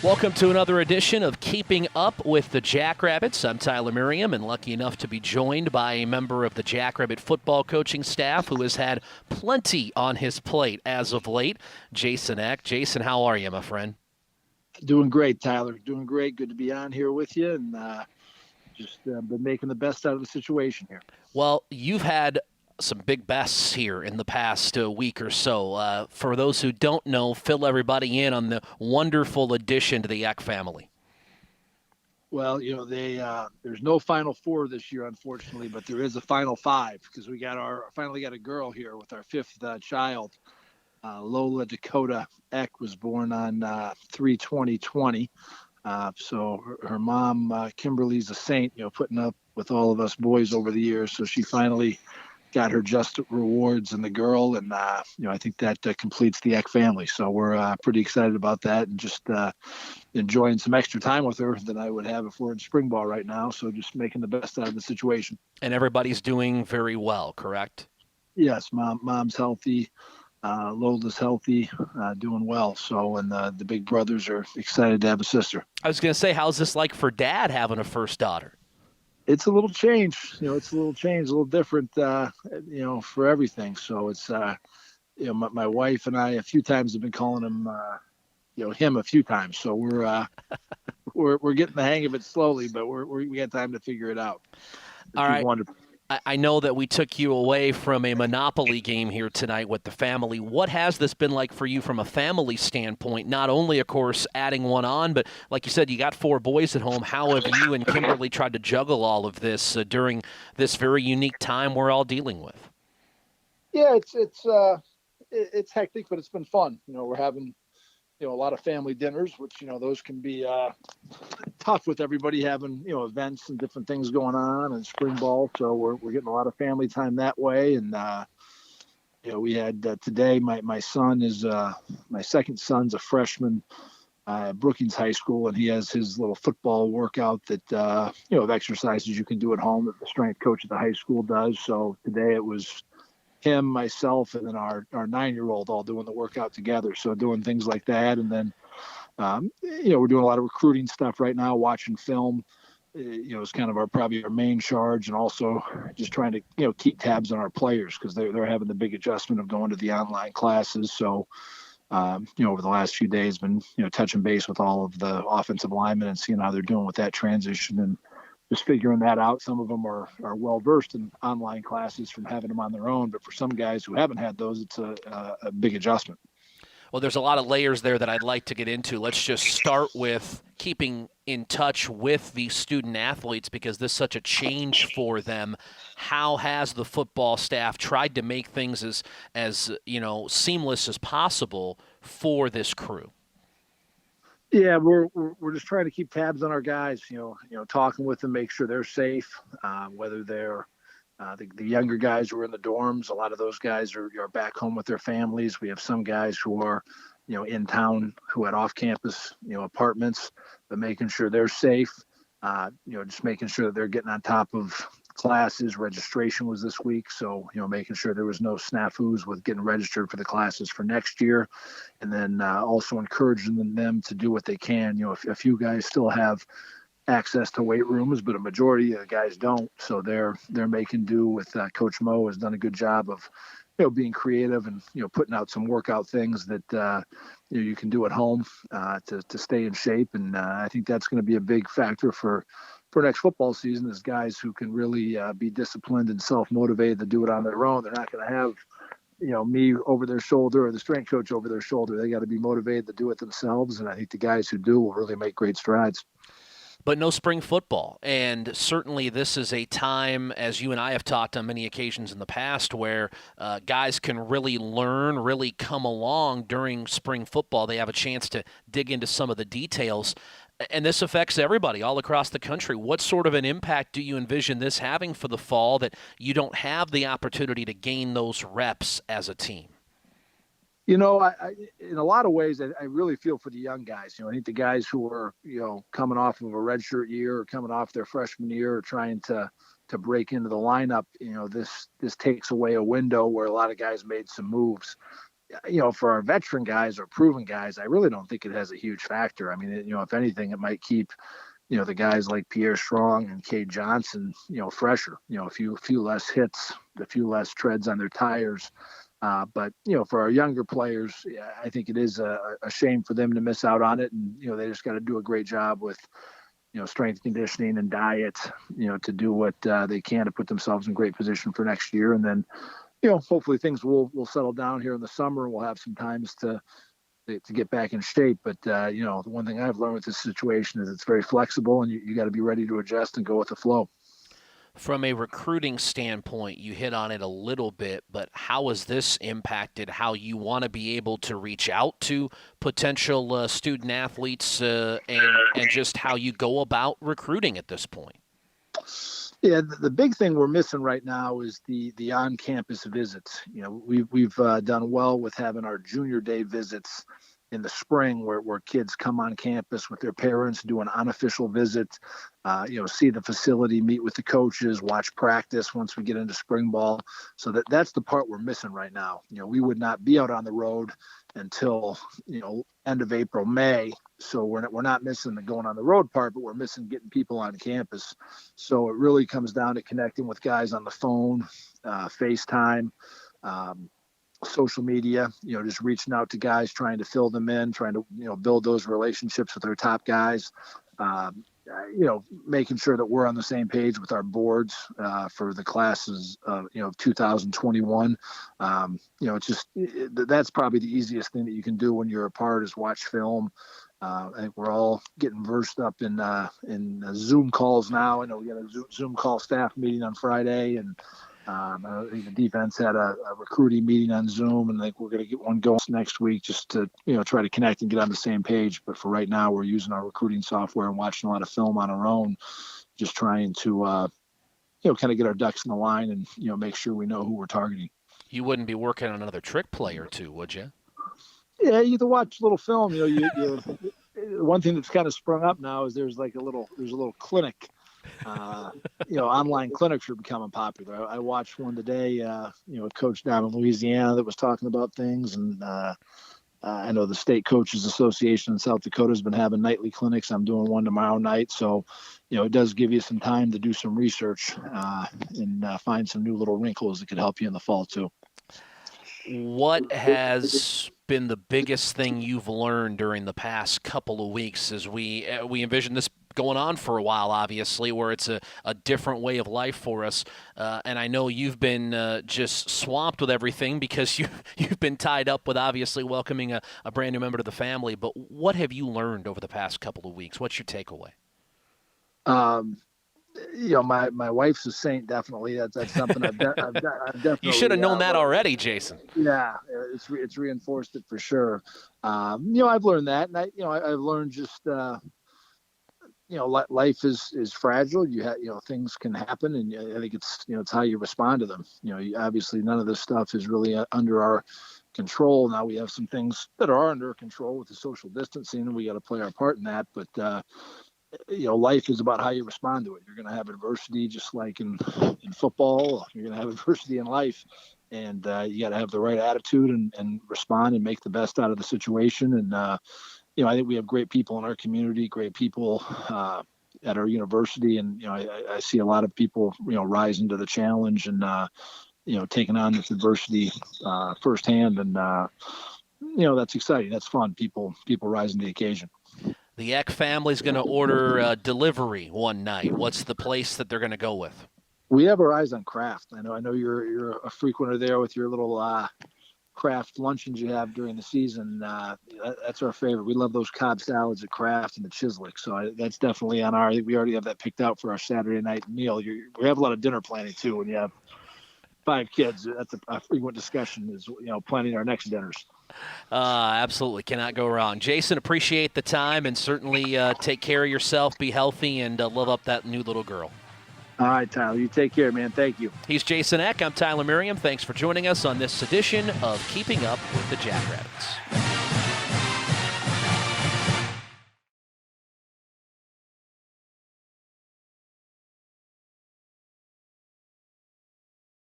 Welcome to another edition of Keeping Up with the Jackrabbits. I'm Tyler Merriam, and lucky enough to be joined by a member of the Jackrabbit football coaching staff who has had plenty on his plate as of late, Jason Eck. Jason, how are you, my friend? Doing great, Tyler. Doing great. Good to be on here with you, and just been making the best out of the situation here. Well, you've had some big bests here in the past week or so. For those who don't know, fill everybody in on the wonderful addition to the Eck family. Well, there's no Final Four this year, unfortunately, but there is a Final Five because we finally got a girl here with our fifth child. Lola Dakota Eck was born on 3/20/20. So her mom, Kimberly's a saint, putting up with all of us boys over the years. So she finally got her just rewards in the girl, and I think that completes the Eck family. So we're pretty excited about that, and just enjoying some extra time with her than I would have if we're in spring ball right now. So just making the best out of the situation. And everybody's doing very well, correct? Yes, mom's healthy. Lola's healthy, doing well. So, and the big brothers are excited to have a sister. I was going to say, how's this like for Dad having a first daughter? It's a little change, it's a little different, for everything. So it's, my wife and I a few times have been calling him, him a few times. So we're getting the hang of it slowly, but we got time to figure it out. All right. Wonderful. I know that we took you away from a Monopoly game here tonight with the family. What has this been like for you from a family standpoint? Not only, of course, adding one on, but like you said, you got 4 boys at home. How have you and Kimberly tried to juggle all of this during this very unique time we're all dealing with? Yeah, it's hectic, but it's been fun. We're having a lot of family dinners, which those can be tough with everybody having events and different things going on and spring ball. So we're getting a lot of family time that way. And we had today. My son is my second son's a freshman at Brookings High School, and he has his little football workout that of exercises you can do at home that the strength coach at the high school does. So today it was him, myself, and then our 9-year-old all doing the workout together. So doing things like that. And then, we're doing a lot of recruiting stuff right now, watching film, is kind of probably our main charge. And also just trying to, keep tabs on our players because they're having the big adjustment of going to the online classes. So, over the last few days, been, touching base with all of the offensive linemen and seeing how they're doing with that transition and just figuring that out. Some of them are well-versed in online classes from having them on their own, but for some guys who haven't had those, it's a big adjustment. Well, there's a lot of layers there that I'd like to get into. Let's just start with keeping in touch with the student athletes because this is such a change for them. How has the football staff tried to make things as seamless as possible for this crew? Yeah, we're just trying to keep tabs on our guys, talking with them, make sure they're safe, whether they're the younger guys who are in the dorms. A lot of those guys are back home with their families. We have some guys who are, in town who had off-campus, apartments, but making sure they're safe, just making sure that they're getting on top of classes. Registration was this week, so making sure there was no snafus with getting registered for the classes for next year, and then also encouraging them to do what they can. A few guys still have access to weight rooms, but a majority of the guys don't, so they're making do with Coach Mo has done a good job of being creative and putting out some workout things that you can do at home to stay in shape. And I think that's going to be a big factor for next football season is guys who can really be disciplined and self-motivated to do it on their own. They're not going to have, me over their shoulder or the strength coach over their shoulder. They got to be motivated to do it themselves. And I think the guys who do will really make great strides. But no spring football. And certainly this is a time, as you and I have talked on many occasions in the past, where guys can really learn, really come along during spring football. They have a chance to dig into some of the details. And this affects everybody all across the country. What sort of an impact do you envision this having for the fall that you don't have the opportunity to gain those reps as a team? In a lot of ways, I really feel for the young guys. I think the guys who are, coming off of a redshirt year or coming off their freshman year or trying to break into the lineup, this takes away a window where a lot of guys made some moves. for our veteran guys or proven guys, I really don't think it has a huge factor. I mean, if anything, it might keep, the guys like Pierre Strong and Cade Johnson, fresher, a few less hits, a few less treads on their tires. But, for our younger players, yeah, I think it is a shame for them to miss out on it. And, they just got to do a great job with, strength conditioning and diet, to do what they can to put themselves in great position for next year. And then, hopefully things will settle down here in the summer, and we'll have some times to get back in shape. But, the one thing I've learned with this situation is it's very flexible, and you got to be ready to adjust and go with the flow. From a recruiting standpoint, you hit on it a little bit, but how has this impacted how you want to be able to reach out to potential student athletes and just how you go about recruiting at this point? Yeah, the big thing we're missing right now is the on-campus visits. We've done well with having our junior day visits in the spring where kids come on campus with their parents, do an unofficial visit, see the facility, meet with the coaches, watch practice once we get into spring ball. So that's the part we're missing right now. We would not be out on the road until, end of April, May. So we're not missing the going on the road part, but we're missing getting people on campus. So it really comes down to connecting with guys on the phone, FaceTime, social media, just reaching out to guys, trying to fill them in, trying to, build those relationships with our top guys, making sure that we're on the same page with our boards for the classes of 2021. That's probably the easiest thing that you can do when you're apart is watch film. I think we're all getting versed up in Zoom calls now. I know we got a Zoom call staff meeting on Friday, and I think the defense had a recruiting meeting on Zoom, and I think we're going to get one going next week just to, try to connect and get on the same page. But for right now, we're using our recruiting software and watching a lot of film on our own, just trying to, kind of get our ducks in the line and, make sure we know who we're targeting. You wouldn't be working on another trick play or two, would you? Yeah, you have to watch a little film. One thing that's kind of sprung up now is there's a little clinic. Online clinics are becoming popular. I watched one today, a coach down in Louisiana that was talking about things. And I know the State Coaches Association in South Dakota has been having nightly clinics. I'm doing one tomorrow night. So, it does give you some time to do some research and find some new little wrinkles that could help you in the fall too. What has been the biggest thing you've learned during the past couple of weeks as we envision this going on for a while, obviously, where it's a different way of life for us? And I know you've been just swamped with everything because you've been tied up with obviously welcoming a brand new member to the family. But what have you learned over the past couple of weeks? What's your takeaway? My wife's a saint. Definitely, that's something I've definitely. You should have known that already, Jason. Yeah, it's reinforced it for sure. I've learned that, and I've learned just life is fragile. Things can happen, and I think it's how you respond to them. Obviously none of this stuff is really under our control. Now we have some things that are under control with the social distancing, and we got to play our part in that. But life is about how you respond to it. You're going to have adversity, just like in football. You're going to have adversity in life, and you got to have the right attitude and respond and make the best out of the situation. And I think we have great people in our community, great people at our university, and I see a lot of people rising to the challenge and taking on this adversity firsthand, and that's exciting. That's fun. People rising to the occasion. The Eck family's going to order delivery one night. What's the place that they're going to go with? We have our eyes on Kraft. I know you're a frequenter there with your little Kraft luncheons you have during the season. That's our favorite. We love those Cobb salads at Kraft and the Chislic. So that's definitely on our. We already have that picked out for our Saturday night meal. We have a lot of dinner planning too. When you have 5 kids, that's a frequent discussion. Is planning our next dinners. Absolutely. Cannot go wrong. Jason, appreciate the time, and certainly take care of yourself, be healthy, and love up that new little girl. All right, Tyler. You take care, man. Thank you. He's Jason Eck. I'm Tyler Merriam. Thanks for joining us on this edition of Keeping Up with the Jackrabbits.